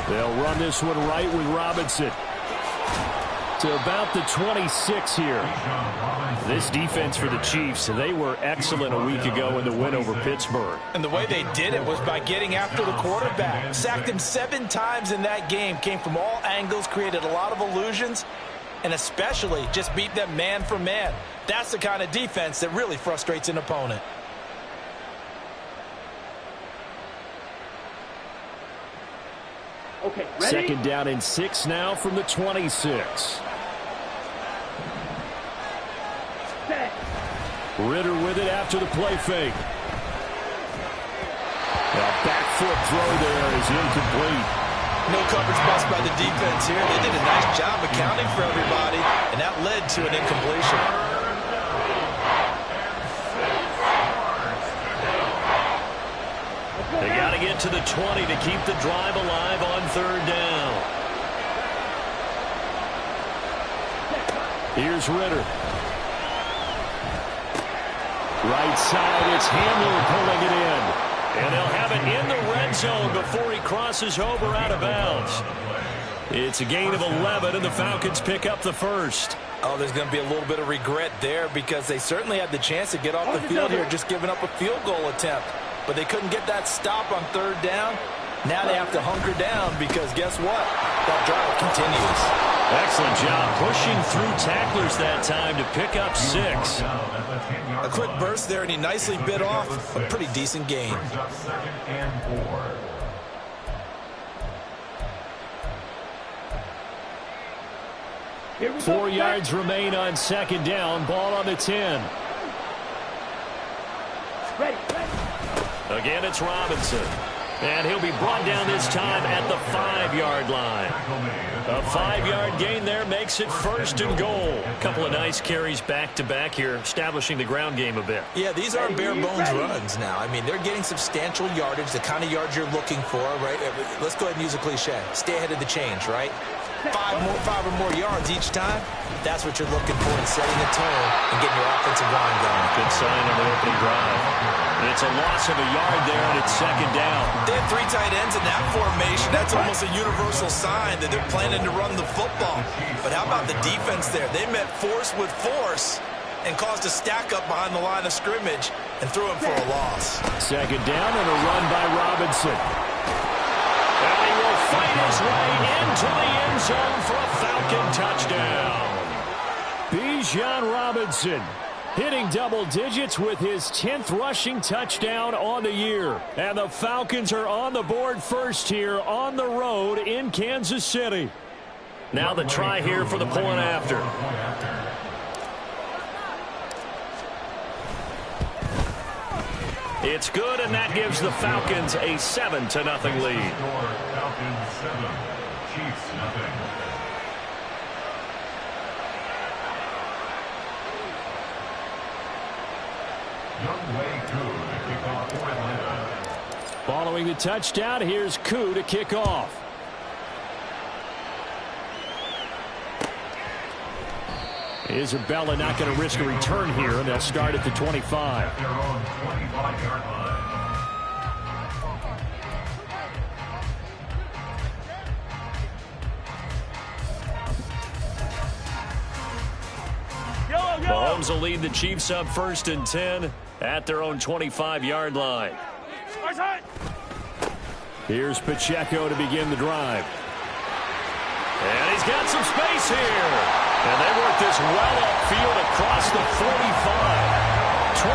They'll run this one right with Robinson. To about the 26 here. This defense for the Chiefs, they were excellent a week ago in the win over Pittsburgh. And the way they did it was by getting after the quarterback. Sacked him 7 times in that game. Came from all angles, created a lot of illusions, and especially just beat them man for man. That's the kind of defense that really frustrates an opponent. Okay, ready? Second down and 6 now from the 26. Set. Ritter with it after the play fake. The back foot throw there is incomplete. No coverage bust by the defense here. They did a nice job accounting for everybody, and that led to an incompletion. They got to get to the 20 to keep the drive alive on third down. Here's Ritter. Right side, it's Hamler pulling it in. And they'll have it in the red zone before he crosses over out of bounds. It's a gain of 11, and the Falcons pick up the first. Oh, there's going to be a little bit of regret there because they certainly had the chance to get off the field here, just giving up a field goal attempt. But they couldn't get that stop on third down. Now they have to hunker down because guess what? That drive continues. Excellent job pushing through tacklers that time to pick up 6. A quick burst there, and he nicely bit off a pretty decent gain. 4 yards remain on second down. Ball on the 10. Ready. Again, it's Robinson. And he'll be brought down this time at the 5-yard line. A 5-yard gain there makes it first and goal. A couple of nice carries back-to-back here, establishing the ground game a bit. Yeah, these aren't bare-bones runs now. I mean, they're getting substantial yardage, the kind of yards you're looking for, right? Let's go ahead and use a cliche. Stay ahead of the change, right? 5 or more yards each time. That's what you're looking for in setting the tone and getting your offensive line going. Good sign on the opening drive. And it's a loss of a yard there, and it's second down. They had 3 tight ends in that formation. That's almost a universal sign that they're planning to run the football. But how about the defense there? They met force with force and caused a stack up behind the line of scrimmage and threw him for a loss. Second down and a run by Robinson. And he will fight his way into the end zone for a Falcon touchdown. Bijan Robinson hitting double digits with his 10th rushing touchdown on the year. And the Falcons are on the board first here on the road in Kansas City. Now the try here for the point after. It's good, and that gives the Falcons a 7-0 lead. Falcons 7, Chiefs 0. Following the touchdown, here's Koo to kick off. Isabella not going to risk a return here, and they'll start at the 25. Their own 25-yard line. Mahomes will lead the Chiefs up 1st and 10 at their own 25-yard line. Here's Pacheco to begin the drive. And he's got some space here. And they work this well upfield across the 45. 23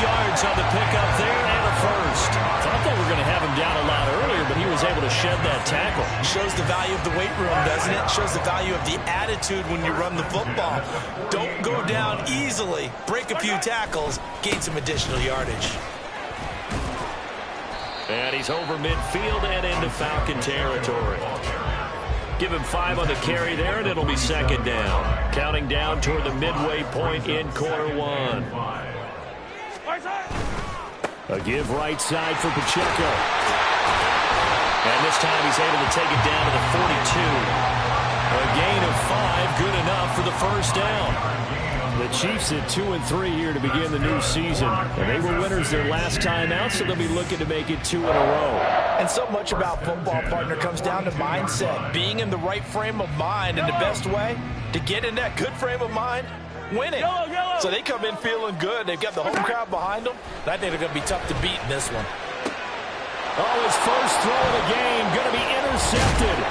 yards on the pickup there and a first. Thought they were going to have him down a lot earlier, but he was able to shed that tackle. Shows the value of the weight room, doesn't it? Shows the value of the attitude when you run the football. Don't go down easily. Break a few tackles. Gain some additional yardage. And he's over midfield and into Falcon territory. Give him 5 on the carry there, and it'll be second down. Counting down toward the midway point in quarter 1. A give right side for Pacheco. And this time he's able to take it down to the 42. A gain of 5, have good enough for the first down. The Chiefs at 2-3 here to begin the new season. And they were winners their last time out, so they'll be looking to make it 2 in a row. And so much about football, partner, comes down to mindset. Being in the right frame of mind, and the best way to get in that good frame of mind, winning. So they come in feeling good. They've got the home crowd behind them. I think they're going to be tough to beat in this one. Oh, his first throw of the game going to be intercepted.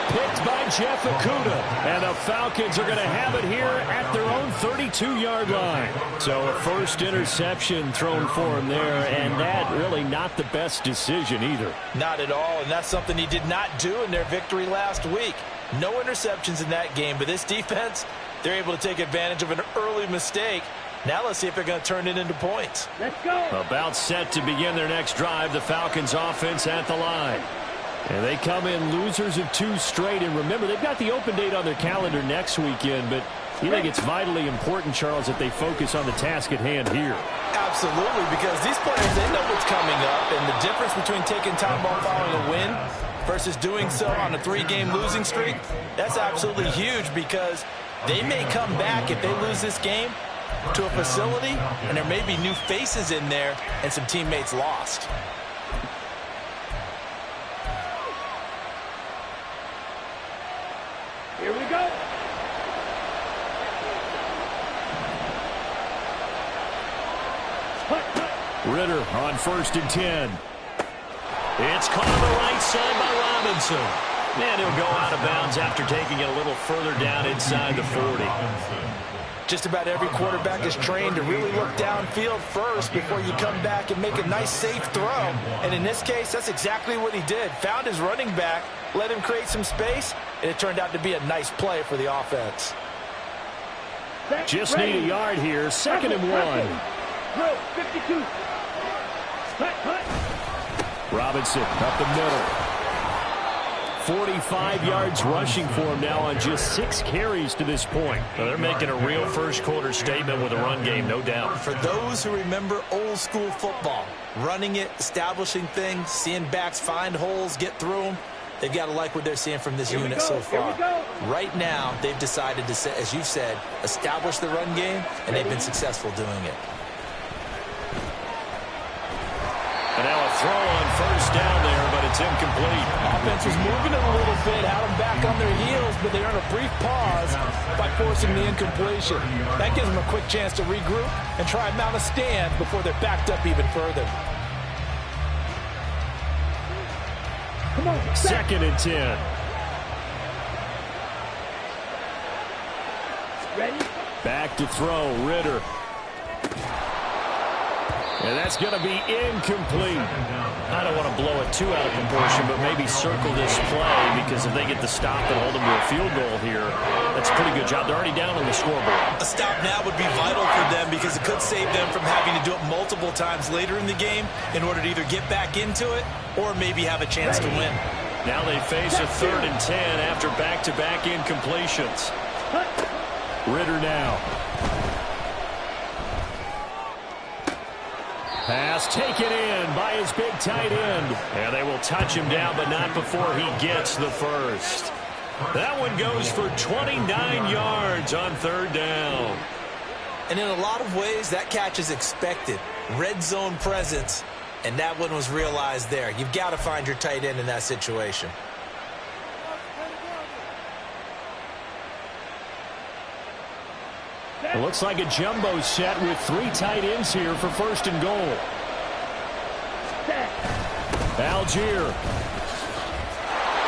Picked by Jeff Okudah. And the Falcons are going to have it here at their own 32-yard line. So a first interception thrown for him there, and that really not the best decision either. Not at all, and that's something he did not do in their victory last week. No interceptions in that game, but this defense, they're able to take advantage of an early mistake. Now let's see if they're going to turn it into points. Let's go. About set to begin their next drive, the Falcons offense at the line. And they come in losers of 2 straight. And remember, they've got the open date on their calendar next weekend. But you think it's vitally important, Charles, that they focus on the task at hand here? Absolutely, because these players, they know what's coming up. And the difference between taking time off following a win versus doing so on a 3-game losing streak, that's absolutely huge, because they may come back if they lose this game to a facility, and there may be new faces in there and some teammates lost. Here we go. Ritter on 1st and 10. It's caught on the right side by Robinson. And he'll go out of bounds after taking it a little further down inside the 40. Just about every quarterback is trained to really look downfield first before you come back and make a nice, safe throw. And in this case, that's exactly what he did. Found his running back, let him create some space, and it turned out to be a nice play for the offense. Just need a yard here. 2nd and 1. Throw, 52. Robinson up the middle. 45 yards rushing for him now on just 6 carries to this point. So they're making a real first-quarter statement with a run game, no doubt. For those who remember old-school football, running it, establishing things, seeing backs find holes, get through them, they've got to like what they're seeing from this unit so far. Right now, they've decided to, as you've said, establish the run game, and they've been successful doing it. And now a throw on 1st down there, but it's incomplete. Offense was moving it a little bit, had them back on their heels, but they earned a brief pause by forcing the incompletion. That gives them a quick chance to regroup and try and mount a stand before they're backed up even further. Come on. 2nd and 10. Ready? Back to throw, Ritter. And that's going to be incomplete. I don't want to blow it too out of proportion, but maybe circle this play, because if they get the stop and hold them to a field goal here, that's a pretty good job. They're already down on the scoreboard. A stop now would be vital for them, because it could save them from having to do it multiple times later in the game in order to either get back into it or maybe have a chance to win. Now they face a 3rd and 10 after back-to-back incompletions. Ritter now. Pass taken in by his big tight end. And they will touch him down, but not before he gets the first. That one goes for 29 yards on 3rd down. And in a lot of ways, that catch is expected. Red zone presence, and that one was realized there. You've got to find your tight end in that situation. It looks like a jumbo set with 3 tight ends here for 1st and goal. Algier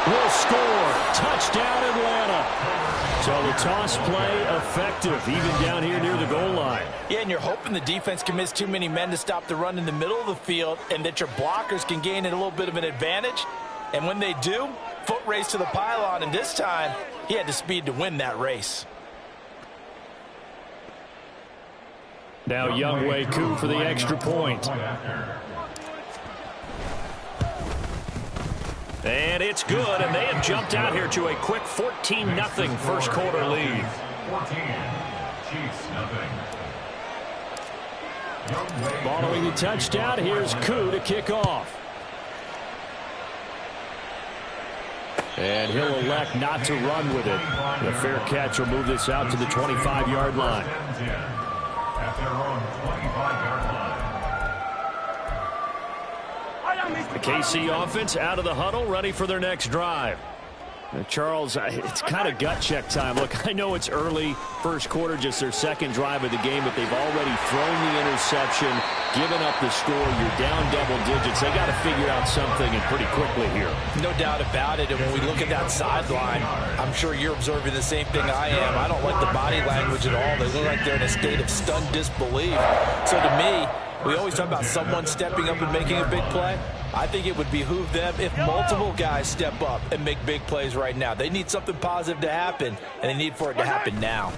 will score. Touchdown, Atlanta. So the toss play effective, even down here near the goal line. Yeah, and you're hoping the defense commits too many men to stop the run in the middle of the field, and that your blockers can gain a little bit of an advantage. And when they do, foot race to the pylon, and this time he had the speed to win that race. Now Younghoe Koo for the extra point. And it's good, and they have jumped out here to a quick 14-0 first quarter lead. 14, Chiefs nothing. Following the touchdown, here's Koo to kick off. And he'll elect not to run with it. The fair catch will move this out to the 25-yard line. At their own 25-yard line. The KC offense out of the huddle, ready for their next drive. Charles, it's kind of gut check time. Look, I know it's early, first quarter, just their second drive of the game, but they've already thrown the interception, given up the score. You're down double digits. They got to figure out something, and pretty quickly here. No doubt about it. And when we look at that sideline, I'm sure you're observing the same thing I am. I don't like the body language at all. They look like they're in a state of stunned disbelief. So to me, we always talk about someone stepping up and making a big play. I think it would behoove them if multiple guys step up and make big plays right now. They need something positive to happen, and they need for it to happen now.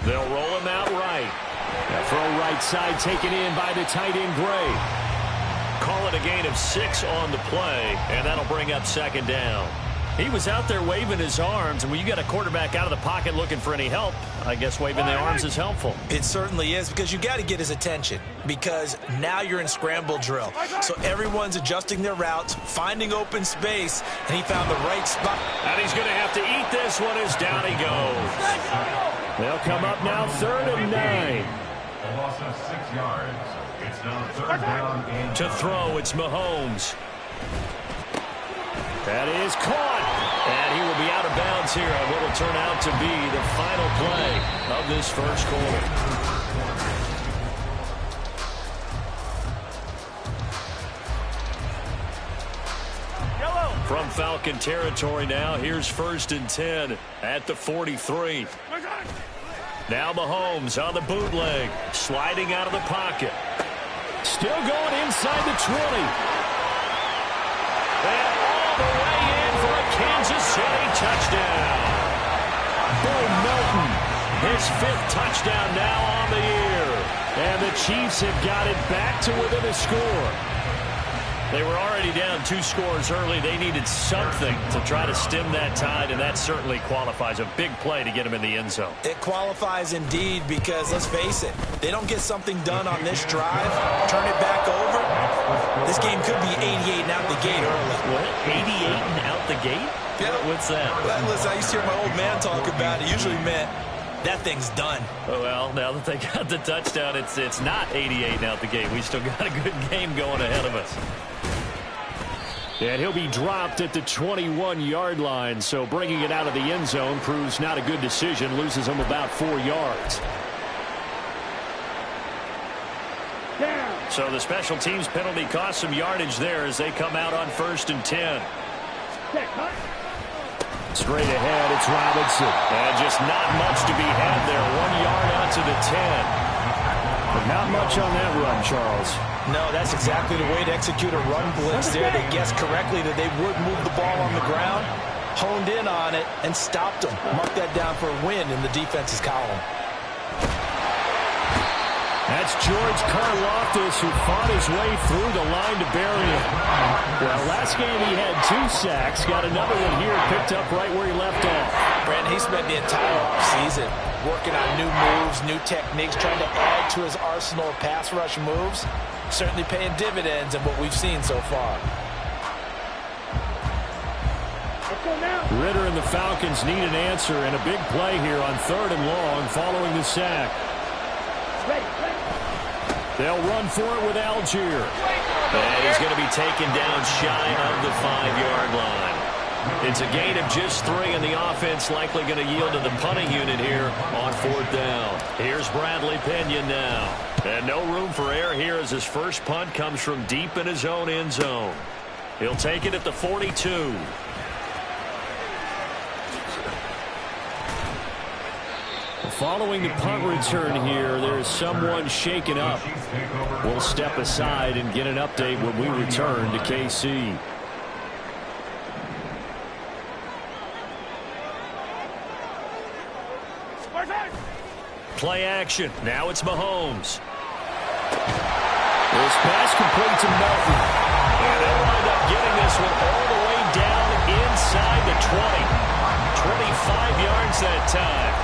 They'll roll him out right. The throw right side taken in by the tight end, Gray. Call it a gain of 6 on the play, and that'll bring up second down. He was out there waving his arms, and when you got a quarterback out of the pocket looking for any help, I guess waving the arms is helpful. It certainly is, because you got to get his attention, because now you're in scramble drill. So everyone's adjusting their routes, finding open space, and he found the right spot. And he's going to have to eat this one as down he goes. They'll come up now 3rd and 9. A loss of 6 yards. It's now 3rd down and To throw, it's Mahomes. That is caught. And he will be out of bounds here on what will turn out to be the final play of this first quarter. From Falcon territory now, here's 1st and 10 at the 43. Now Mahomes on the bootleg, sliding out of the pocket. Still going inside the 20. And all the way in for a Kansas City touchdown. Bo Melton, his 5th touchdown now on the year. And the Chiefs have got it back to within a score. They were already down 2 scores early. They needed something to try to stem that tide, and that certainly qualifies. A big play to get him in the end zone. It qualifies indeed, because let's face it, they don't get something done on this drive, turn it back over, this game could be 88 and out the gate early. What? 88 and out the gate? Yeah. What's that? Listen, I used to hear my old man talk about it. Usually meant that thing's done. Oh, well, now that they got the touchdown, it's not 88 and out the gate. We still got a good game going ahead of us. And he'll be dropped at the 21-yard line, so bringing it out of the end zone proves not a good decision, loses him about 4 yards. Down. So the special teams penalty cost some yardage there as they come out on 1st and 10. Check, huh? Straight ahead, it's Robinson. And just not much to be had there. 1 yard out to the 10. But not much on that run, Charles. No, that's exactly the way to execute a run blitz there. They guessed correctly that they would move the ball on the ground, honed in on it, and stopped them. Mark that down for a win in the defense's column. That's George Karlaftis, who fought his way through the line to bury him. Well, last game he had 2 sacks. Got another one here, picked up right where he left off. Brandon, he spent the entire offseason working on new moves, new techniques, trying to add to his arsenal of pass rush moves. Certainly paying dividends in what we've seen so far. Let's go now. Ritter and the Falcons need an answer, and a big play here on 3rd and long following the sack. Ready. They'll run for it with Algier. And he's going to be taken down shy of the 5-yard line. It's a gain of just 3, and the offense likely going to yield to the punting unit here on 4th down. Here's Bradley Pena now. And no room for error here as his first punt comes from deep in his own end zone. He'll take it at the 42. Following the punt return here, there's someone shaken up. We'll step aside and get an update when we return to KC. Play action. Now it's Mahomes. This pass complete to Melton. And they'll wind up getting this one all the way down inside the 20. 25 yards that time.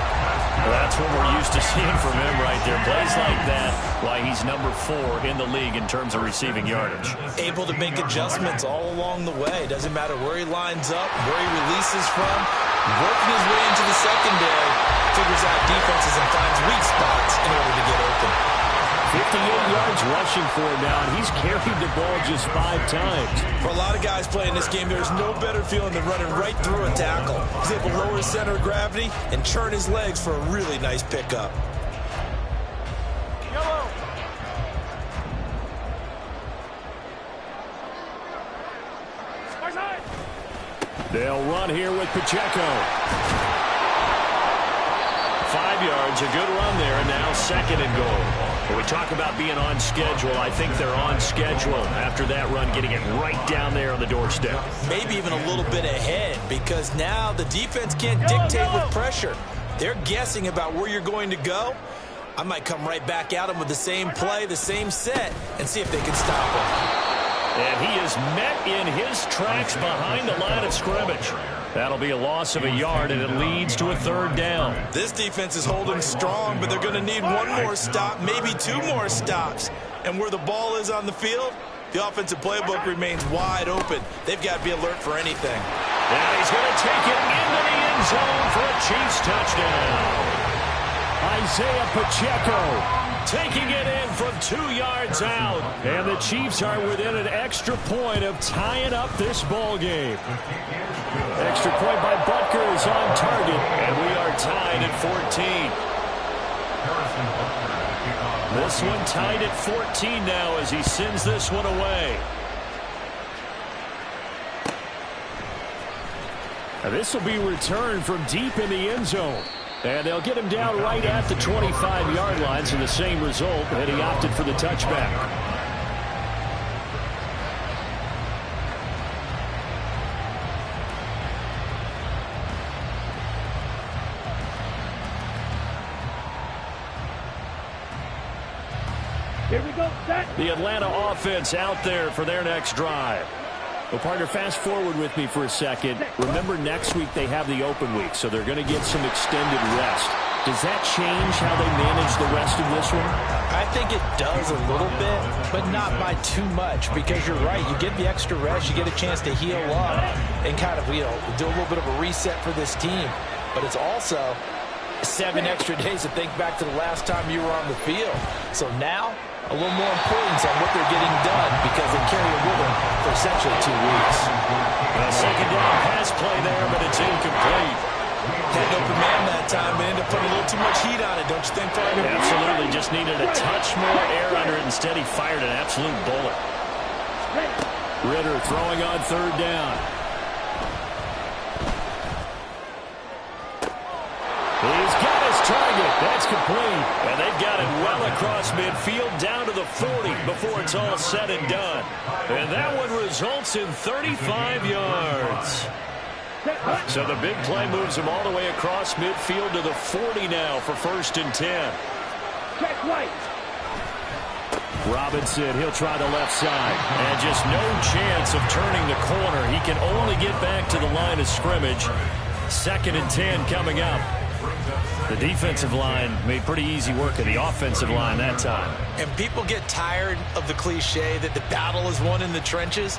Well, that's what we're used to seeing from him right there. Plays like that, why he's number 4 in the league in terms of receiving yardage. Able to make adjustments all along the way. Doesn't matter where he lines up, where he releases from. Working his way into the secondary, figures out defenses and finds weak spots in order to get open. 58 yards rushing for him now, and he's carried the ball just 5 times. For a lot of guys playing this game, there's no better feeling than running right through a tackle. He's able to lower his center of gravity and turn his legs for a really nice pickup. Yellow. They'll run here with Pacheco. 5 yards, a good run there, and now 2nd and goal. When we talk about being on schedule, I think they're on schedule after that run, getting it right down there on the doorstep. Maybe even a little bit ahead, because now the defense can't dictate with pressure. They're guessing about where you're going to go. I might come right back at them with the same play, the same set, and see if they can stop him. And he is met in his tracks behind the line of scrimmage. That'll be a loss of a yard, and it leads to a 3rd down. This defense is holding strong, but they're going to need one more stop, maybe 2 more stops. And where the ball is on the field, the offensive playbook remains wide open. They've got to be alert for anything. And he's going to take it into the end zone for a Chiefs touchdown. Isaiah Pacheco taking it in from 2 yards out. And the Chiefs are within an extra point of tying up this ball game. Extra point by Butker is on target, and we are tied at 14. This one tied at 14 now as he sends this one away. And this will be returned from deep in the end zone. And they'll get him down right at the 25-yard line, so the same result, and he opted for the touchback. Here we go, set. The Atlanta offense out there for their next drive. Well, partner, fast forward with me for a second. Remember, next week they have the open week, so they're going to get some extended rest. Does that change how they manage the rest of this one? I think it does a little bit, but not by too much, because you're right. You get the extra rest. You get a chance to heal up and kind of, do a little bit of a reset for this team. But it's also 7 extra days to think back to the last time you were on the field. So now, a little more importance on what they're getting done, because they carry it with them for essentially 2 weeks. A 2nd down pass play there, but it's incomplete. Had an open man that time, but ended up putting a little too much heat on it, don't you think, partner? Absolutely, just needed a touch more air under it. Instead, he fired an absolute bullet. Ritter throwing on 3rd down. He's got his target. That's complete. And they've got it well across midfield down to the 40 before it's all said and done. And that one results in 35 yards. So the big play moves him all the way across midfield to the 40 now for 1st and 10. Check right. Robinson, he'll try the left side. And just no chance of turning the corner. He can only get back to the line of scrimmage. 2nd and 10 coming up. The defensive line made pretty easy work of the offensive line that time. And people get tired of the cliche that the battle is won in the trenches.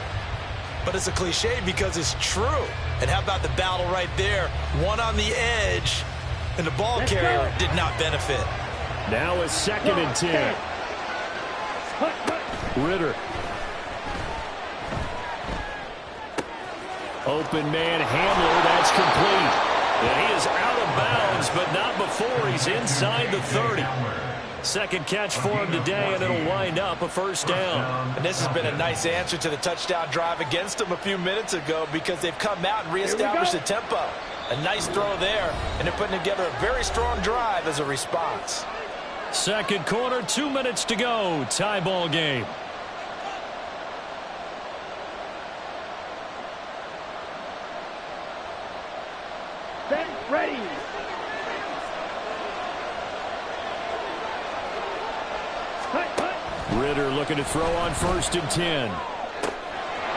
But it's a cliche because it's true. And how about the battle right there? One on the edge, and the ball carrier did not benefit. Now a 2nd and 10. Ritter. Open man Hamler, that's complete. And he is out of bounds, but not before he's inside the 30. 2nd catch for him today, and it'll wind up a 1st down. And this has been a nice answer to the touchdown drive against them a few minutes ago, because they've come out and reestablished the tempo. A nice throw there, and they're putting together a very strong drive as a response. 2nd quarter, 2 minutes to go. Tie ball game. Set, ready. Ritter looking to throw on 1st and 10.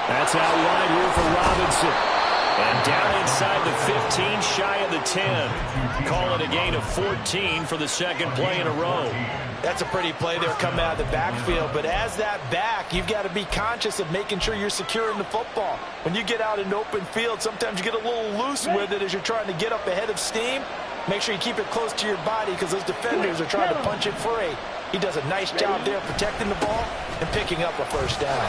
That's out wide here for Robinson. And down inside the 15, shy of the 10. Call it a gain of 14 for the second play in a row. That's a pretty play there coming out of the backfield. But as that back, you've got to be conscious of making sure you're securing the football. When you get out in open field, sometimes you get a little loose with it as you're trying to get up ahead of steam. Make sure you keep it close to your body because those defenders are trying to punch it free. He does a nice job there protecting the ball and picking up a first down.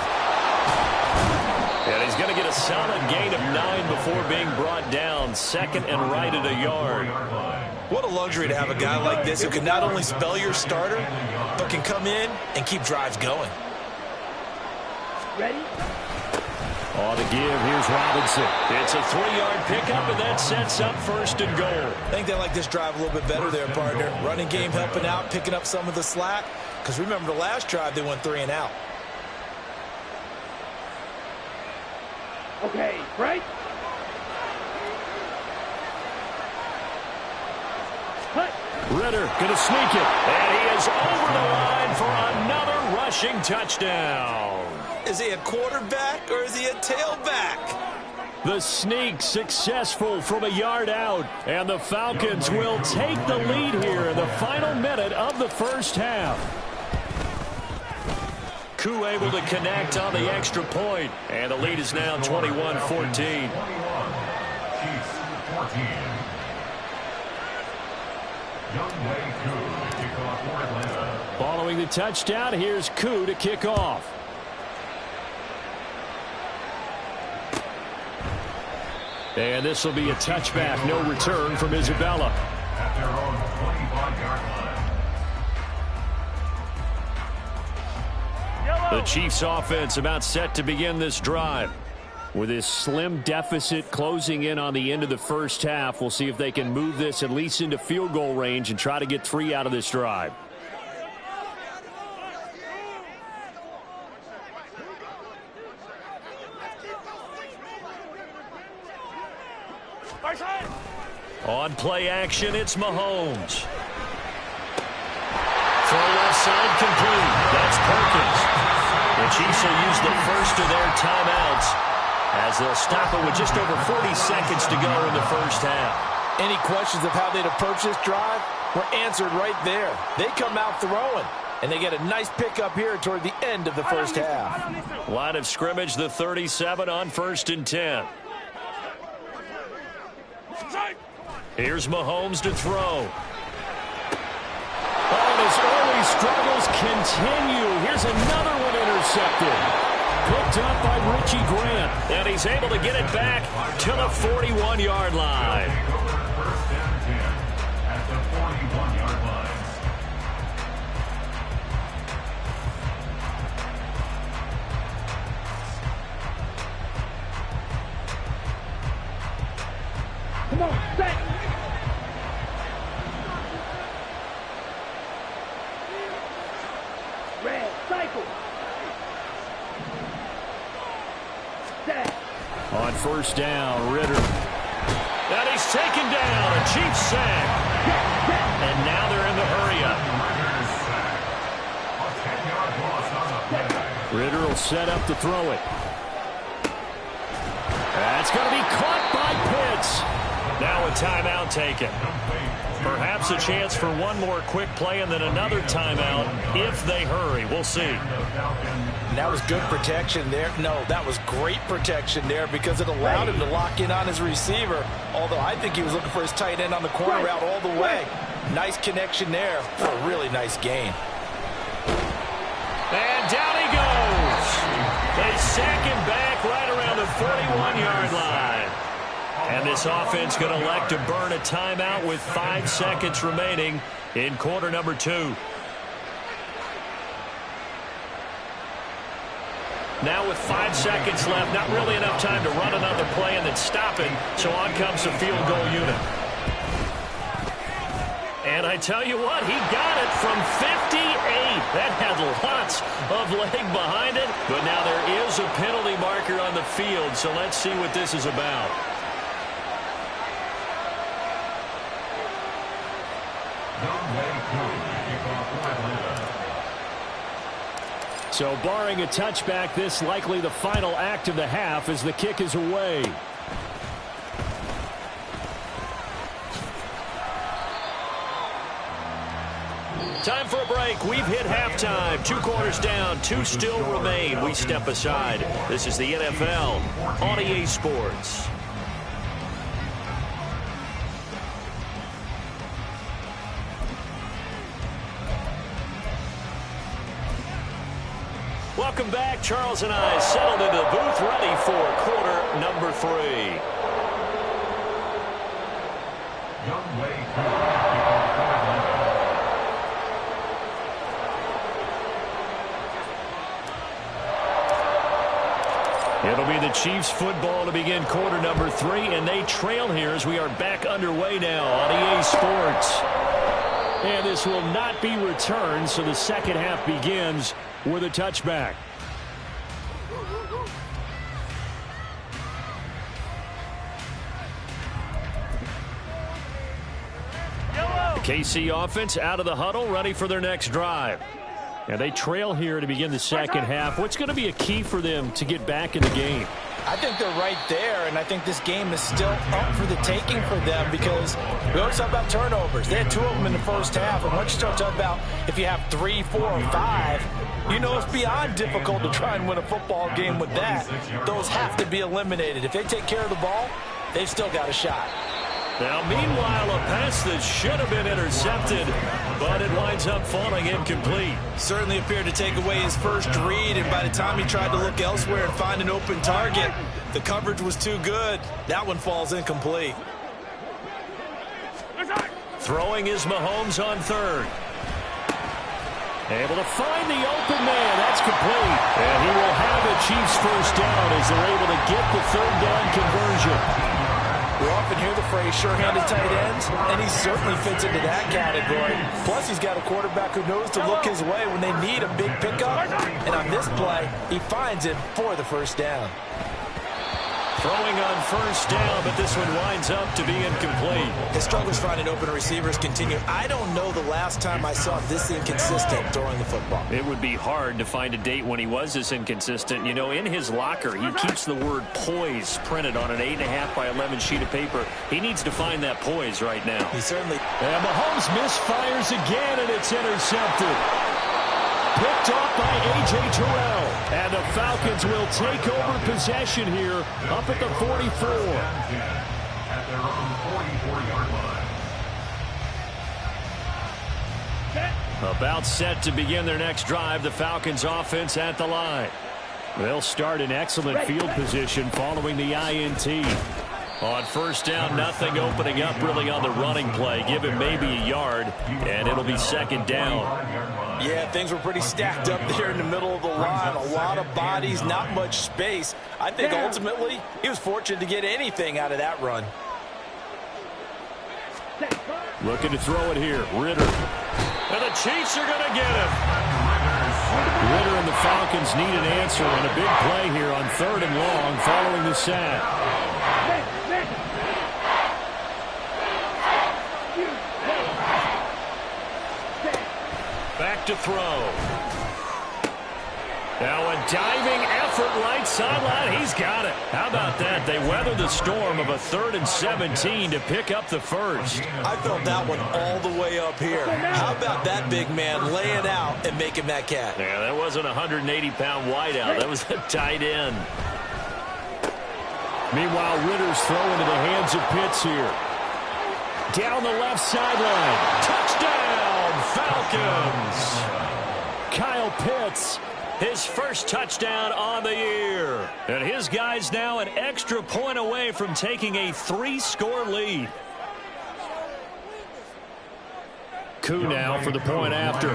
And he's going to get a solid gain of 9 before being brought down. Second and right at a yard. What a luxury to have a guy like this who can not only spell your starter, but can come in and keep drives going. Ready? On the give, here's Robinson. It's a 3-yard pickup, and that sets up first and goal. I think they like this drive a little bit better there, partner. Running game helping out, picking up some of the slack. Because remember, the last drive, they went 3 and out. Okay, right? Cut. Ritter going to sneak it. And he is over the line for another rushing touchdown. Is he a quarterback or is he a tailback? The sneak successful from a yard out. And the Falcons will take the lead here in the final minute of the first half. Koo able to connect on the extra point. And the lead is now 21-14. Chiefs 14. Younghoe Koo to kick off for Atlanta. Following the touchdown, here's Koo to kick off. And this will be a touchback, no return from Isabella. At their own 25-yard line. The Chiefs offense about set to begin this drive. With this slim deficit closing in on the end of the first half, we'll see if they can move this at least into field goal range and try to get 3 out of this drive. On play action, it's Mahomes. Throw left side complete. That's Perkins. The Chiefs will use the first of their timeouts as they'll stop it with just over 40 seconds to go in the first half. Any questions of how they'd approach this drive were answered right there. They come out throwing, and they get a nice pickup here toward the end of the first half. Line of scrimmage, the 37 on 1st and 10. Here's Mahomes to throw. Oh, and his early struggles continue. Here's another one intercepted. Picked up by Richie Grant. And he's able to get it back to the 41-yard line. First and 10 at the 41-yard line. Come on, set. Red, cycle. Set. On first down, Ritter. And he's taken down. A Chiefs sack. And now they're in the hurry-up. A 10-yard loss on the play. Ritter will set up to throw it. That's going to be caught by Pitts. Now a timeout taken. Perhaps a chance for one more quick play and then another timeout if they hurry. We'll see. And that was good protection there. No, that was great protection there because it allowed him to lock in on his receiver. Although I think he was looking for his tight end on the corner route all the way. Nice connection there for a really nice gain. And down he goes. They sack him back right around the 41-yard line. And this offense going to elect to burn a timeout with 5 seconds remaining in quarter number 2. Now with 5 seconds left, not really enough time to run another play and then stop it. So on comes the field goal unit. And I tell you what, he got it from 58. That had lots of leg behind it. But now there is a penalty marker on the field, so let's see what this is about. So barring a touchback, this likely the final act of the half as the kick is away. Time for a break. We've hit halftime. 2 quarters down. 2 still remain. We step aside. This is the NFL on EA Sports. Welcome back. Charles and I settled into the booth ready for quarter number 3. It'll be the Chiefs football to begin quarter number 3, and they trail here as we are back underway now on EA Sports. And this will not be returned, so the second half begins with a touchback. The KC offense out of the huddle, ready for their next drive. And they trail here to begin the second half. What's going to be a key for them to get back in the game? I think they're right there, and I think this game is still up for the taking for them because we always talk about turnovers. They had 2 of them in the first half, and once you start talking about if you have 3, 4, or 5, you know it's beyond difficult to try and win a football game with that. Those have to be eliminated. If they take care of the ball, they've still got a shot. Now, meanwhile, a pass that should have been intercepted, but it winds up falling incomplete. Certainly appeared to take away his first read, and by the time he tried to look elsewhere and find an open target, the coverage was too good. That one falls incomplete. Throwing is Mahomes on third. Able to find the open man. That's complete. And he will have a Chiefs first down as they're able to get the third down conversion. We often hear the phrase sure-handed tight ends, and he certainly fits into that category. Plus, he's got a quarterback who knows to look his way when they need a big pickup. And on this play, he finds it for the first down. Throwing on first down, but this one winds up to be incomplete. His struggles finding open receivers continue. I don't know the last time I saw this inconsistent throwing the football. It would be hard to find a date when he was this inconsistent. You know, in his locker, he keeps the word poise printed on an 8.5 by 11 sheet of paper. He needs to find that poise right now. He certainly... And Mahomes misfires again, and it's intercepted. Picked off by A.J. Terrell. And the Falcons will take over possession here up at the 44. At their own 44-yard line. About set to begin their next drive, the Falcons offense at the line. They'll start in excellent field position following the INT. On first down, nothing opening up really on the running play. Give him maybe a yard, and it'll be second down. Yeah, things were pretty stacked up there in the middle of the line. A lot of bodies, not much space. I think ultimately he was fortunate to get anything out of that run. Looking to throw it here. Ritter. And the Chiefs are going to get him. Ritter and the Falcons need an answer, and a big play here on 3rd and long following the sack. Back to throw. Now a diving effort right sideline. He's got it. How about that? They weather the storm of a 3rd and 17 to pick up the first. I felt that one all the way up here. How about that big man laying out and making that catch? Yeah, that wasn't a 180-pound wideout. That was a tight end. Meanwhile, Ritter's throwing to the hands of Pitts here. Down the left sideline. Touchdown, Falcons. Kyle Pitts, his first touchdown on the year. And his guys now an extra point away from taking a 3-score lead. Koo now for the point after.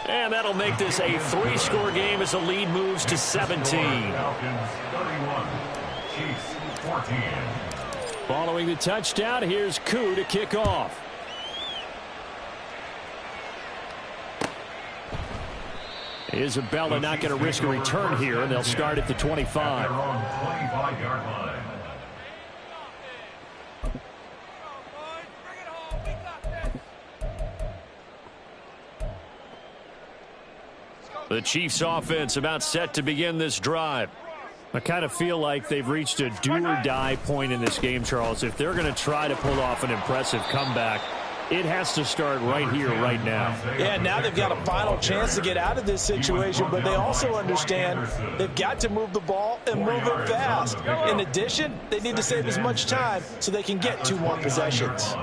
And that'll make this a 3-score game as the lead moves to 17. Falcons 31, Chiefs 14. Following the touchdown, here's Koo to kick off. Isabella not going to risk a return here, and they'll start at the 25. 25-yard line. The Chiefs offense about set to begin this drive. I kind of feel like they've reached a do-or-die point in this game, Charles. If they're going to try to pull off an impressive comeback, it has to start right here, right now. Yeah, now they've got a final chance to get out of this situation, but they also understand they've got to move the ball and move it fast. In addition, they need to save as much time so they can get 2 more possessions.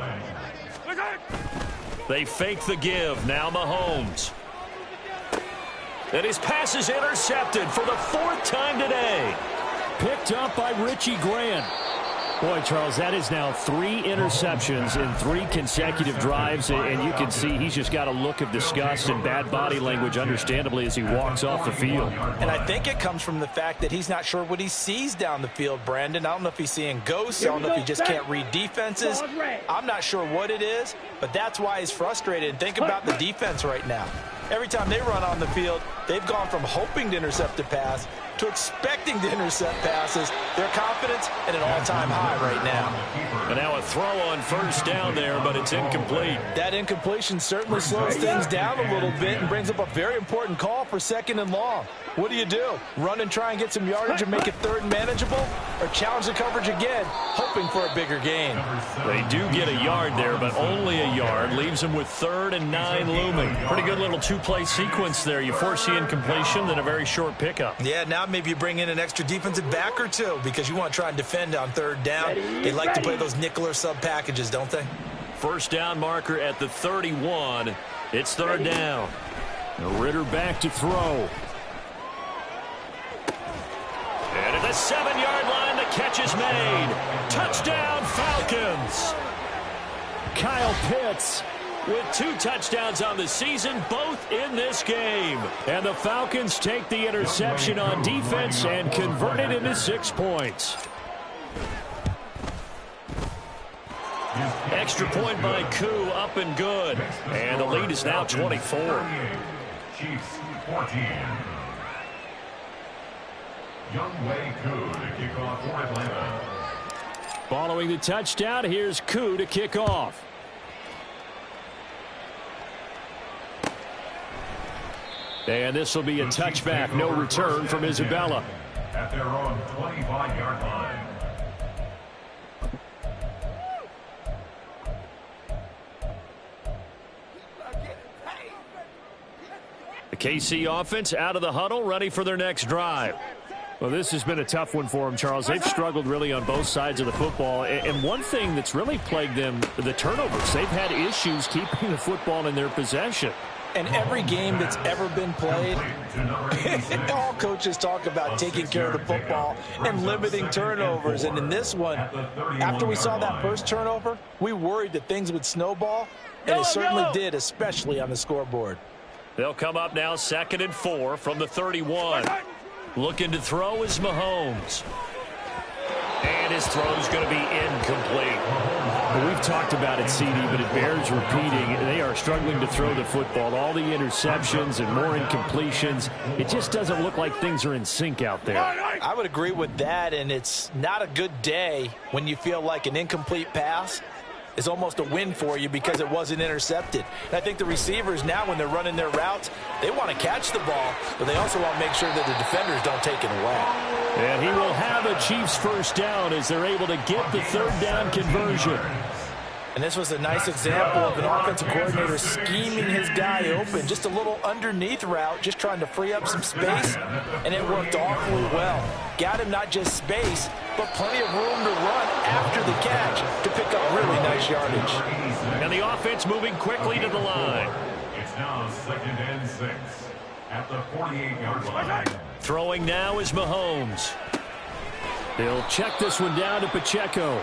They fake the give. Now Mahomes. And his pass is intercepted for the 4th time today. Picked up by Richie Grant. Boy, Charles, that is now 3 interceptions in 3 consecutive drives, and you can see he's just got a look of disgust and bad body language, understandably, as he walks off the field. And I think it comes from the fact that he's not sure what he sees down the field, Brandon. I don't know if he's seeing ghosts. I don't know if he just can't read defenses. I'm not sure what it is, but that's why he's frustrated. And think about the defense right now. Every time they run on the field, they've gone from hoping to intercept a pass to expecting to intercept passes. Their confidence at an all-time high right now. And now a throw on 1st down there, but it's incomplete. That incompletion certainly slows things down a little bit and brings up a very important call for 2nd and long. What do? Run and try and get some yardage and make it 3rd and manageable? Or challenge the coverage again, hoping for a bigger gain? They do get a yard there, but only a yard. Leaves them with 3rd and 9 looming. Pretty good little 2-play sequence there. You force the incompletion, then a very short pickup. Yeah, now maybe you bring in an extra defensive back or 2 because you want to try and defend on 3rd down. They like to play those nickel or sub packages, don't they? 1st down marker at the 31. It's 3rd down. Ritter back to throw. And at the 7-yard line, the catch is made. Touchdown, Falcons. Kyle Pitts with 2 touchdowns on the season, both in this game. And the Falcons take the interception on defense and convert it into 6 points. Extra point by Koo, up and good. And the lead is now 24. Chiefs 14. Younghoe Koo to kick off for Atlanta. Following the touchdown, here's Koo to kick off. And this will be a touchback, no return from Isabella. At their own 25-yard line. The KC offense out of the huddle, ready for their next drive. Well, this has been a tough one for them, Charles. They've struggled really on both sides of the football. And one thing that's really plagued them, the turnovers. They've had issues keeping the football in their possession. And every game that's ever been played, all coaches talk about taking care of the football and limiting turnovers. And in this one, after we saw that first turnover, we worried that things would snowball, and it certainly did, especially on the scoreboard. They'll come up now 2nd and 4 from the 31. Looking to throw is Mahomes. And his throw's going to be incomplete. Well, we've talked about it, CD, but it bears repeating. They are struggling to throw the football. All the interceptions and more incompletions. It just doesn't look like things are in sync out there. I would agree with that, and it's not a good day when you feel like an incomplete pass is almost a win for you because it wasn't intercepted. And I think the receivers now, when they're running their routes, they want to catch the ball, but they also want to make sure that the defenders don't take it away. And he will have a Chiefs 1st down as they're able to get the 3rd down conversion. And this was a nice example of an offensive coordinator scheming his guy open. Just a little underneath route, just trying to free up some space, and it worked awfully well. Got him not just space, but plenty of room to run after the catch to pick up really nice yardage. And the offense moving quickly to the line. It's now 2nd and 6 at the 48-yard line. Throwing now is Mahomes. They'll check this one down to Pacheco.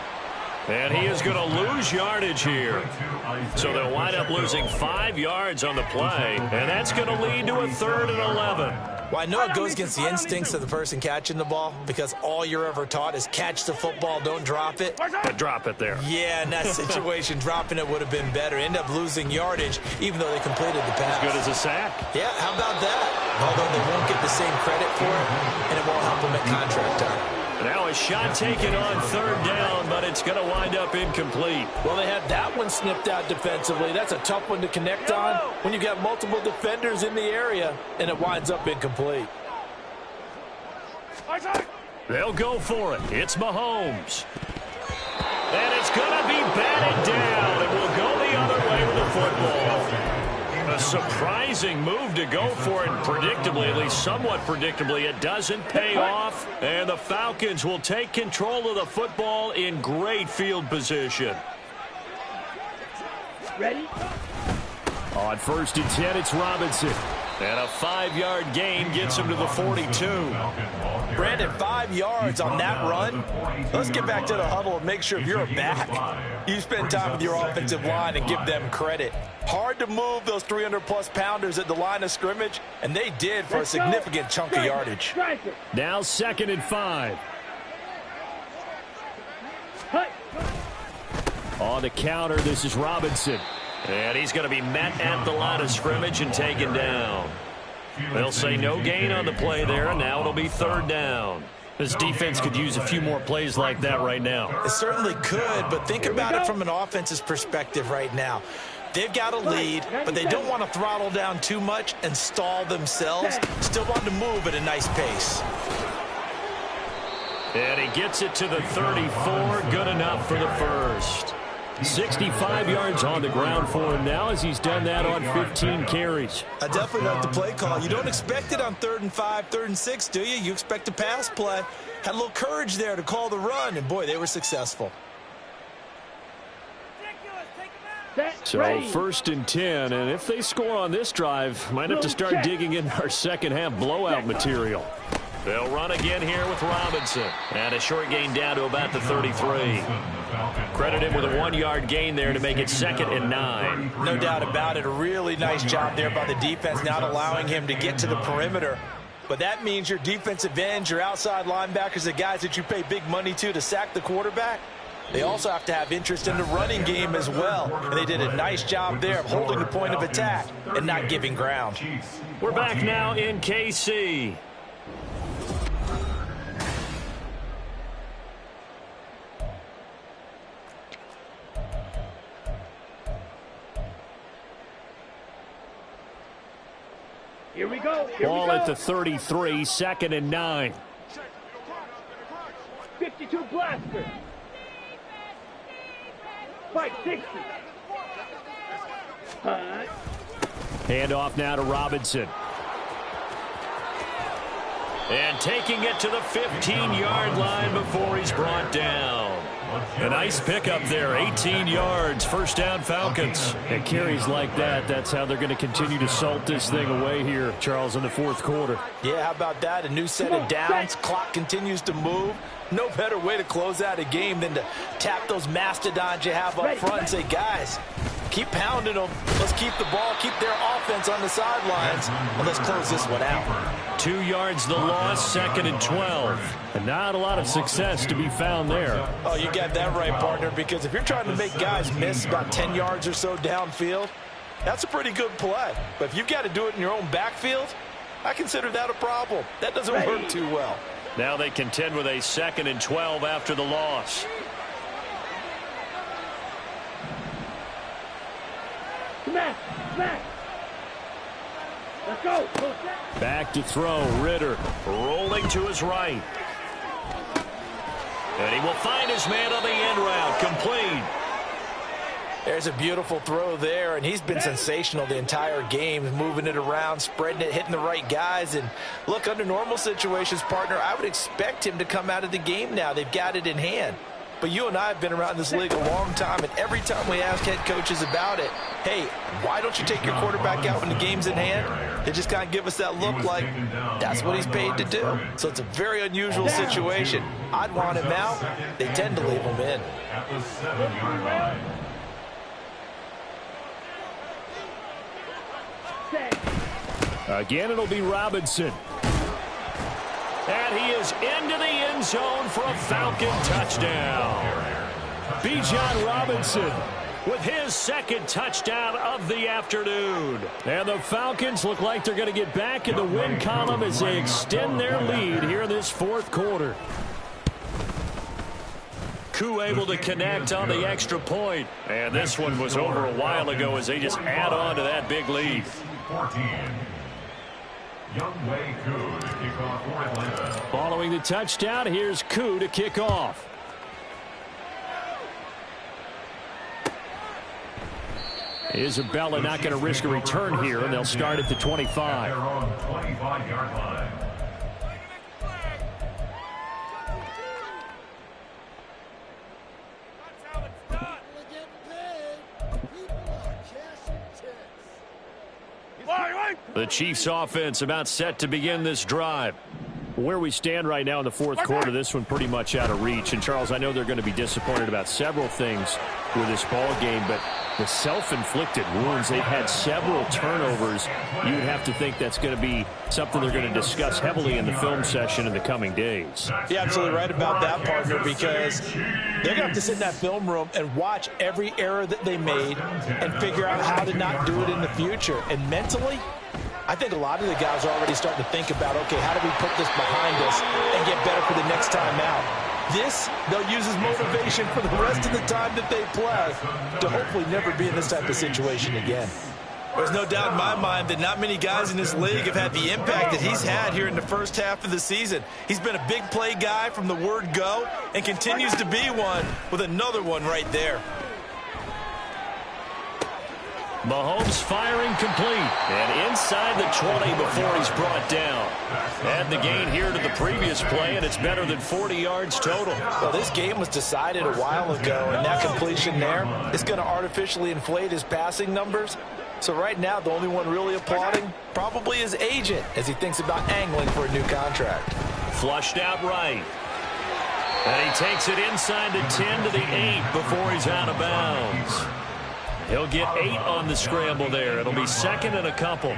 And he is going to lose yardage here. So they'll wind up losing 5 yards on the play. And that's going to lead to a 3rd and 11. Well, I know it goes against the instincts of the person catching the ball because all you're ever taught is catch the football, don't drop it. But drop it there. Yeah, in that situation, dropping it would have been better. End up losing yardage even though they completed the pass. As good as a sack. Yeah, how about that? Although they won't get the same credit for it, and it won't help them at contract time. Now a shot taken on 3rd down, but it's going to wind up incomplete. Well, they had that one snipped out defensively. That's a tough one to connect on when you've got multiple defenders in the area, and it winds up incomplete. They'll go for it. It's Mahomes. And it's going to be batted down. It will go the other way with the football. A surprising move to go for it. Predictably, at least somewhat predictably, it doesn't pay off. And the Falcons will take control of the football in great field position. Ready? On 1st and 10, it's Robinson. And a 5-yard gain gets him to the 42. Brandon, 5 yards on that run. Let's get back to the huddle and make sure if you're a back, you spend time with your offensive line and give them credit. Hard to move those 300-plus pounders at the line of scrimmage, and they did for a significant chunk of yardage. Now 2nd and 5. On the counter, this is Robinson. And he's going to be met at the line of scrimmage and taken down. They'll say no gain on the play there, and now it'll be 3rd down. This defense could use a few more plays like that right now. It certainly could, but think about it from an offense's perspective right now. They've got a lead, but they don't want to throttle down too much and stall themselves. Still want to move at a nice pace. And he gets it to the 34. Good enough for the first. 65 yards on the ground for him now as he's done that on 15 carries. I definitely like the play call. You don't expect it on 3rd and 5, 3rd and 6, do you? You expect a pass play. Had a little courage there to call the run, and boy, they were successful. So 1st and 10, and if they score on this drive, might have to start digging in our second-half blowout material. They'll run again here with Robinson. And a short gain down to about the 33. Credit him with a 1-yard gain there to make it 2nd and 9. No doubt about it. A really nice job there by the defense, not allowing him to get to the perimeter. But that means your defensive ends, your outside linebackers, the guys that you pay big money to sack the quarterback, they also have to have interest in the running game as well. And they did a nice job there of holding the point of attack and not giving ground. We're back now in KC. Here we go. Ball at the 33, 2nd and 9. 52 blaster. 560. Hand off now to Robinson. And taking it to the 15-yard line before he's brought down. A nice pickup there, 18 yards, 1st down Falcons. And carries like that, that's how they're going to continue to salt this thing away here, Charles, in the 4th quarter. Yeah, how about that? A new set of downs. Clock continues to move. No better way to close out a game than to tap those mastodons you have up front and say, guys, keep pounding them. Let's keep the ball, keep their offense on the sidelines, and let's close this one out. 2 yards the loss, 2nd and 12. And not a lot of success to be found there. Oh, you got that right, partner, because if you're trying to make guys miss about 10 yards or so downfield, that's a pretty good play. But if you've got to do it in your own backfield, I consider that a problem. That doesn't work too well. Now they contend with a 2nd and 12 after the loss. Smash! Smash! Let's go! Back to throw. Ritter rolling to his right. And he will find his man on the end route. Complete. There's a beautiful throw there, and he's been sensational the entire game, moving it around, spreading it, hitting the right guys. And look, under normal situations, partner, I would expect him to come out of the game now. They've got it in hand. But you and I have been around this league a long time, and every time we ask head coaches about it, hey, why don't you take your quarterback out when the game's in hand? They just kind of give us that look like that's what he's paid to do. So it's a very unusual situation. I'd want him out. They tend to leave him in. At the 7-yard line. Again, it'll be Robinson. And he is into the end zone for a Falcon touchdown. Bijan Robinson with his 2nd touchdown of the afternoon. And the Falcons look like they're going to get back in the win column as they extend their lead here in this 4th quarter. Koo able to connect on the extra point. And this one was over a while ago as they just add on to that big lead. 14. Younghoe Koo to kick off for Atlanta. Following the touchdown, here's Koo to kick off. Isabella not going to risk a return here, and they'll start at the 25. Their own 25-yard line. The Chiefs offense about set to begin this drive. Where we stand right now in the fourth quarter, this one pretty much out of reach. And, Charles, I know they're going to be disappointed about several things with this ball game, but the self-inflicted wounds, they've had several turnovers. You would have to think that's going to be something they're going to discuss heavily in the film session in the coming days. You're absolutely right about that, partner, because they're going to have to sit in that film room and watch every error that they made and figure out how to not do it in the future. And mentally, I think a lot of the guys are already starting to think about, okay, how do we put this behind us and get better for the next time out? This, they'll use as motivation for the rest of the time that they play to hopefully never be in this type of situation again. There's no doubt in my mind that not many guys in this league have had the impact that he's had here in the first half of the season. He's been a big play guy from the word go and continues to be one with another one right there. Mahomes firing complete, and inside the 20 before he's brought down. Add the gain here to the previous play, and it's better than 40 yards total. Well, this game was decided a while ago, and that completion there is going to artificially inflate his passing numbers. So right now, the only one really applauding probably his agent as he thinks about angling for a new contract. Flushed out right. And he takes it inside the 10 to the 8 before he's out of bounds. He'll get 8 on the scramble there. It'll be second and a couple.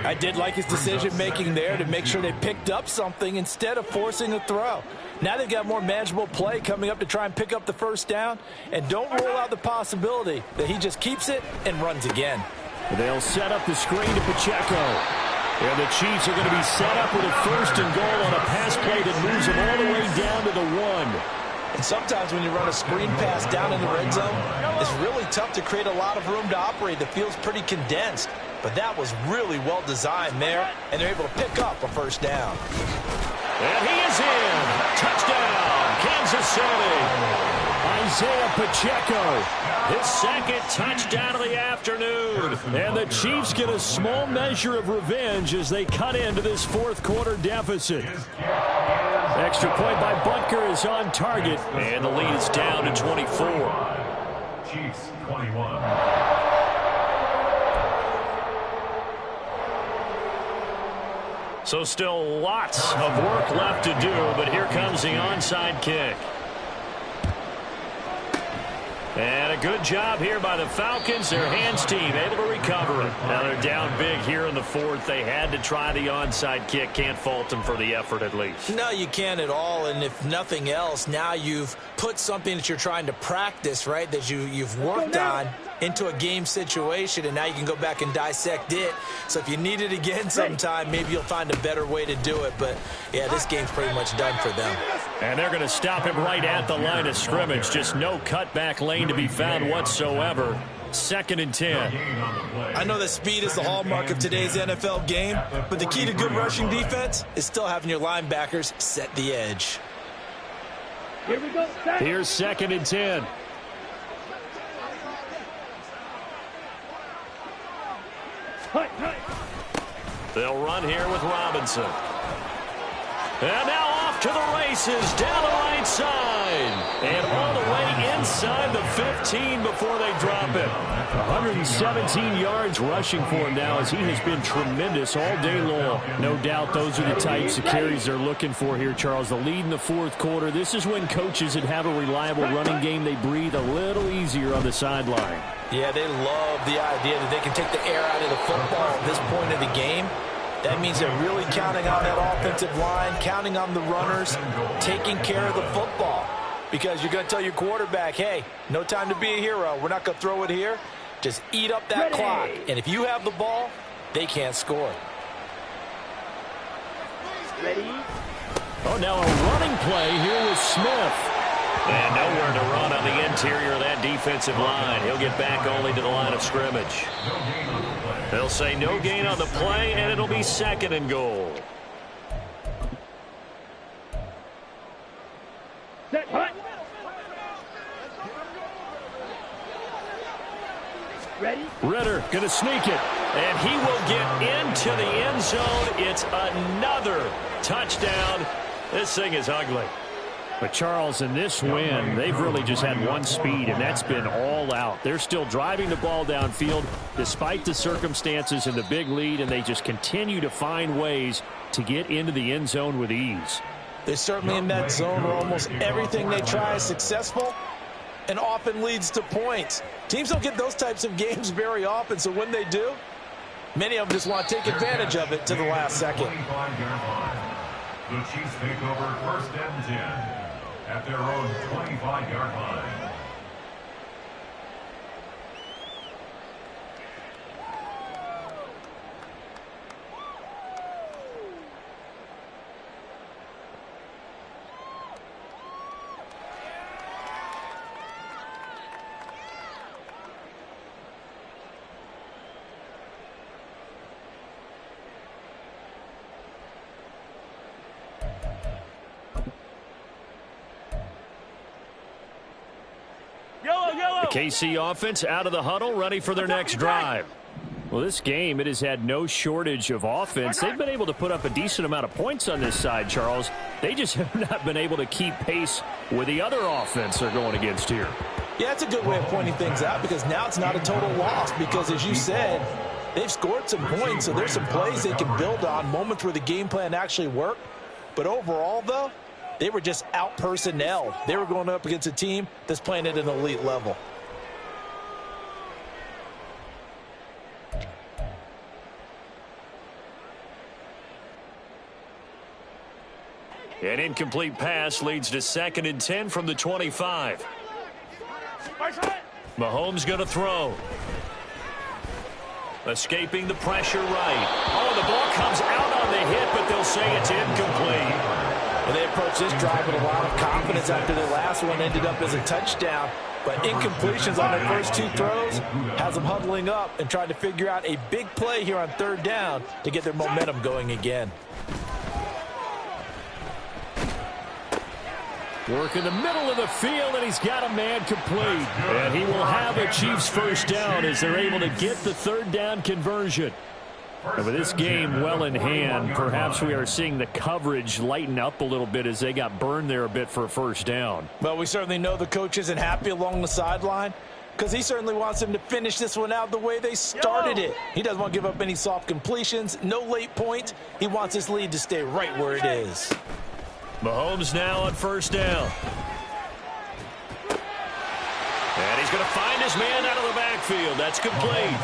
I did like his decision-making there to make sure they picked up something instead of forcing a throw. Now they've got more manageable play coming up to try and pick up the first down. And don't rule out the possibility that he just keeps it and runs again. They'll set up the screen to Pacheco. And the Chiefs are going to be set up with a first and goal on a pass play that moves them all the way down to the 1. And sometimes when you run a screen pass down in the red zone, it's really tough to create a lot of room to operate that feels pretty condensed. But that was really well designed there, and they're able to pick up a first down. And he is in. Touchdown, Kansas City. Isaiah Pacheco, his second touchdown of the afternoon. And the Chiefs get a small measure of revenge as they cut into this fourth quarter deficit. Extra point by Butker is on target, and the lead is down to 24. Chiefs 21. So still lots of work left to do, but here comes the onside kick. And a good job here by the Falcons. Their hands team able to recover it. Now they're down big here in the fourth. They had to try the onside kick. Can't fault them for the effort at least. No, you can't at all. And if nothing else, now you've put something that you're trying to practice, right, that you've worked on into a game situation, and now you can go back and dissect it. So if you need it again sometime, maybe you'll find a better way to do it. But, yeah, this game's pretty much done for them. And they're going to stop him right at the line of scrimmage. Just no cutback lane to be found whatsoever. Second and 10. I know that speed is the hallmark of today's NFL game, but the key to good rushing defense is still having your linebackers set the edge. Here we go. Here's second and 10. They'll run here with Robinson. And now off to the races down the right side. And all the way inside the 15 before they drop it. 117 yards rushing for him now as he has been tremendous all day long. No doubt those are the types of carries they're looking for here, Charles. The lead in the fourth quarter. This is when coaches that have a reliable running game, they breathe a little easier on the sideline. Yeah, they love the idea that they can take the air out of the football at this point of the game. That means they're really counting on that offensive line, counting on the runners, taking care of the football. Because you're going to tell your quarterback, hey, no time to be a hero. We're not going to throw it here. Just eat up that clock. And if you have the ball, they can't score. Ready? Oh, now a running play here with Smith. And nowhere to run on the interior of that defensive line. He'll get back only to the line of scrimmage. They'll say no gain on the play, and it'll be second and goal. Ready? Ritter going to sneak it, and he will get into the end zone. It's another touchdown. This thing is ugly. But, Charles, in this win, they've really just had one speed, and that's been all out. They're still driving the ball downfield despite the circumstances and the big lead, and they just continue to find ways to get into the end zone with ease. They're certainly in that zone where almost everything they try is successful and often leads to points. Teams don't get those types of games very often, so when they do, many of them just want to take advantage of it to the last second. The Chiefs take over 1st and 10 at their own 25-yard line. KC offense out of the huddle, ready for their next drive. Well, this game, it has had no shortage of offense. They've been able to put up a decent amount of points on this side, Charles. They just have not been able to keep pace with the other offense they're going against here. Yeah, that's a good way of pointing things out because now it's not a total loss because, as you said, they've scored some points, so there's some plays they can build on, moments where the game plan actually worked. But overall, though, they were just out-personnelled. They were going up against a team that's playing at an elite level. An incomplete pass leads to 2nd and 10 from the 25. Mahomes going to throw. Escaping the pressure right. Oh, the ball comes out on the hit, but they'll say it's incomplete. And they approached this drive with a lot of confidence after their last one ended up as a touchdown. But incompletions on their first 2 throws has them huddling up and trying to figure out a big play here on 3rd down to get their momentum going again. Work in the middle of the field, and he's got a man complete. And he will have a Chiefs first down as they're able to get the 3rd down conversion. And with this game well in hand, perhaps we are seeing the coverage lighten up a little bit as they got burned there a bit for a first down. Well, we certainly know the coach isn't happy along the sideline because he certainly wants them to finish this one out the way they started it. He doesn't want to give up any soft completions, no late points. He wants his lead to stay right where it is. Mahomes now on first down. And he's going to find his man out of the backfield. That's complete.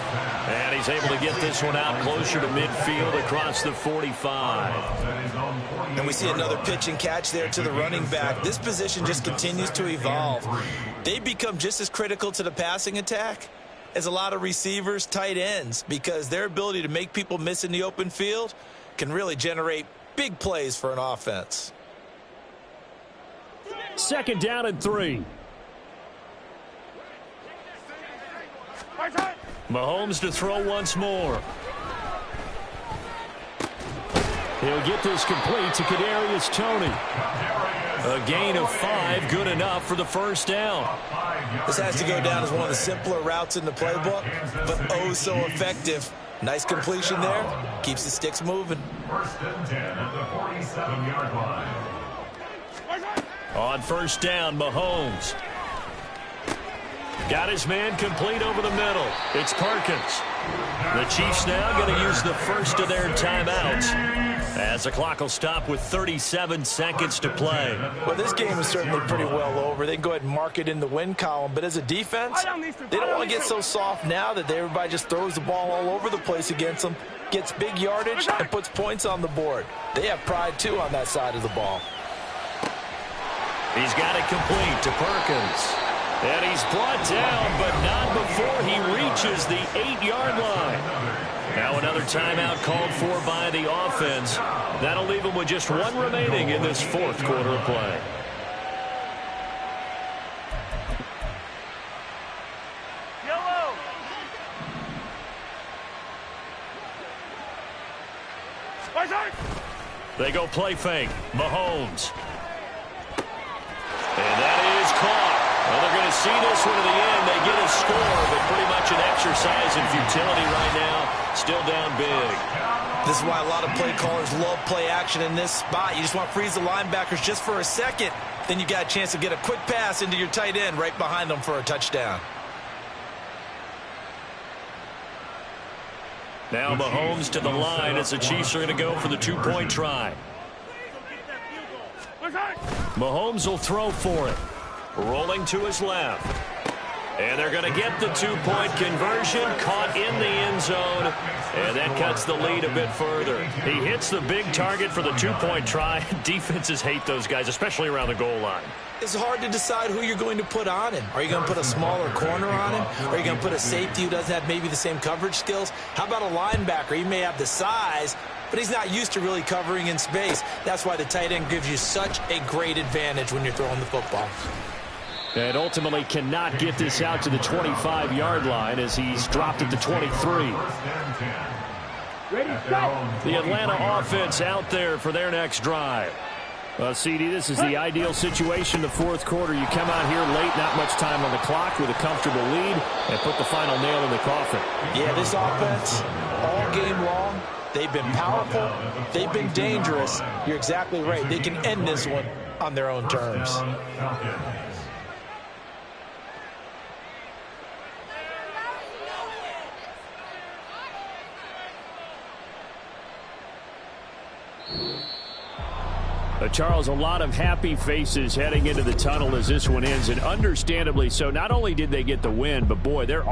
And he's able to get this one out closer to midfield across the 45. And we see another pitch and catch there to the running back. This position just continues to evolve. They become just as critical to the passing attack as a lot of receivers, tight ends, because their ability to make people miss in the open field can really generate big plays for an offense. 2nd down and 3. Mahomes to throw once more. He'll get this complete to Kadarius Toney. A gain of 5, good enough for the first down. This has to go down as one of the simpler routes in the playbook, but oh so effective. Nice completion there. Keeps the sticks moving. 1st and 10 at the 47-yard line. On first down, Mahomes. Got his man complete over the middle. It's Perkins. The Chiefs now going to use the first of their timeouts as the clock will stop with 37 seconds to play. Well, this game is certainly pretty well over. They can go ahead and mark it in the win column, but as a defense, they don't want to get so soft now that everybody just throws the ball all over the place against them, gets big yardage, and puts points on the board. They have pride, too, on that side of the ball. He's got it complete to Perkins. And he's brought down, but not before he reaches the 8-yard line. Now another timeout called for by the offense. That'll leave him with just 1 remaining in this 4th quarter of play. They go play fake. Mahomes. And that is caught. Well, they're going to see this one to the end. They get a score, but pretty much an exercise in futility right now. Still down big. This is why a lot of play callers love play action in this spot. You just want to freeze the linebackers just for a second. Then you got a chance to get a quick pass into your tight end right behind them for a touchdown. Now Mahomes to the line as the Chiefs are going to go for the two-point try. Mahomes will throw for it. Rolling to his left. And they're going to get the two-point conversion, caught in the end zone, and that cuts the lead a bit further. He hits the big target for the two-point try. Defenses hate those guys, especially around the goal line. It's hard to decide who you're going to put on him. Are you going to put a smaller corner on him? Are you going to put a safety who doesn't have maybe the same coverage skills? How about a linebacker? He may have the size, but he's not used to really covering in space. That's why the tight end gives you such a great advantage when you're throwing the football. And ultimately cannot get this out to the 25-yard line as he's dropped at the 23. The Atlanta offense out there for their next drive. Well, CD, this is the ideal situation in the fourth quarter. You come out here late, not much time on the clock with a comfortable lead, and put the final nail in the coffin. Yeah, this offense, all game long, they've been powerful, they've been dangerous. You're exactly right. They can end this one on their own terms. Charles, a lot of happy faces heading into the tunnel as this one ends, and understandably so. Not only did they get the win, but boy, they're